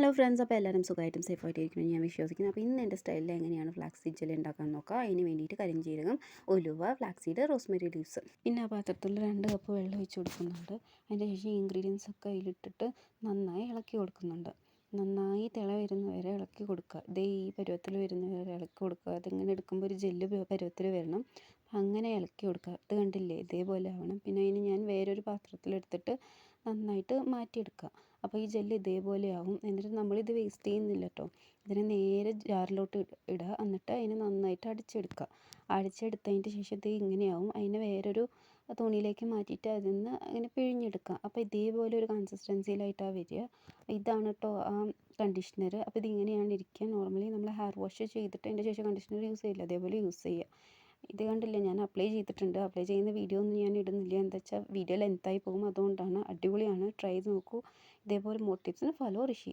Hello friends, അപ്പോൾ എല്ലാവരും സുഖമായിട്ടും സേഫായിട്ട് ഇരിക്കുമെന്ന് ഞാൻ വിശ്വസിക്കുന്നു. അപ്പോൾ ഇന്ന് എൻ്റെ സ്റ്റൈലിൽ എങ്ങനെയാണ് ഫ്ലാക്സ് സീഡ് ജെൽ ഉണ്ടാക്കാൻ നോക്കാം. അതിന് വേണ്ടിയിട്ട് കരിഞ്ജീരകം, ഉലുവ, ഫ്ലാക്സ് സീഡ്, റോസ്മെറി ലീവ്സ്. പിന്നെ ആ പാത്രത്തിൽ 2 കപ്പ് വെള്ളം ഒഴിച്ച് കൊടുക്കുന്നുണ്ട്. അതിൻ്റെ ശേഷം ഇൻഗ്രീഡിയൻസ് ഒക്കെ അതിലിട്ടിട്ട് നന്നായി ഇളക്കി കൊടുക്കുന്നുണ്ട്. നന്നായി തിള വരുന്ന വരെ ഇളക്കി കൊടുക്കുക. ദേ ഈ പരുവത്തിൽ വരുന്ന വരെ ഇളക്കി കൊടുക്കുക. അതിങ്ങനെ എടുക്കുമ്പോൾ ഒരു ജെല്ല് പരുവത്തിൽ വരണം. അങ്ങനെ ഇളക്കി കൊടുക്കുക. ഇത് കണ്ടില്ലേ, ഇതേപോലെ ആവണം. പിന്നെ അതിന് ഞാൻ വേറൊരു പാത്രത്തിലെടുത്തിട്ട് നന്നായിട്ട് മാറ്റിയെടുക്കുക. അപ്പോൾ ഈ ജെല്ല് ഇതേപോലെ ആവും. എന്നിട്ട് നമ്മളിത് വേസ്റ്റ് ചെയ്യുന്നില്ല കേട്ടോ. ഇതിനെ നേരെ ജാറിലോട്ട് ഇടുക. എന്നിട്ട് അതിനെ നന്നായിട്ട് അടിച്ചെടുക്കുക. അടിച്ചെടുത്തതിൻ്റെ ശേഷം ഇത് ഇങ്ങനെയാവും. അതിനെ വേറൊരു തുണിയിലേക്ക് മാറ്റിയിട്ട് അതിൽ നിന്ന് അങ്ങനെ പിഴിഞ്ഞെടുക്കുക. അപ്പോൾ ഇതേപോലെ ഒരു കൺസിസ്റ്റൻസിയിലായിട്ടാണ് വരിക. ഇതാണ് കേട്ടോ ആ കണ്ടീഷണർ. അപ്പോൾ ഇതിങ്ങനെയാണ് ഇരിക്കുക. നോർമലി നമ്മൾ ഹെയർ വാഷ് ചെയ്തിട്ട് അതിൻ്റെ ശേഷം കണ്ടീഷണർ യൂസ് ചെയ്യില്ല, അതേപോലെ യൂസ് ചെയ്യുക. ഇത് കണ്ടില്ലേ, ഞാൻ അപ്ലൈ ചെയ്തിട്ടുണ്ട്. അപ്ലൈ ചെയ്യുന്ന വീഡിയോ ഒന്നും ഞാൻ ഇടുന്നില്ല. എന്താ വെച്ചാൽ വീഡിയോ ലെങ്തായി പോകും. അതുകൊണ്ടാണ്. അടിപൊളിയാണ്, ട്രൈ ചെയ്ത് നോക്കൂ. ഇതേപോലെ മോർ ടിപ്സിന് ഫോളോ ഋഷി.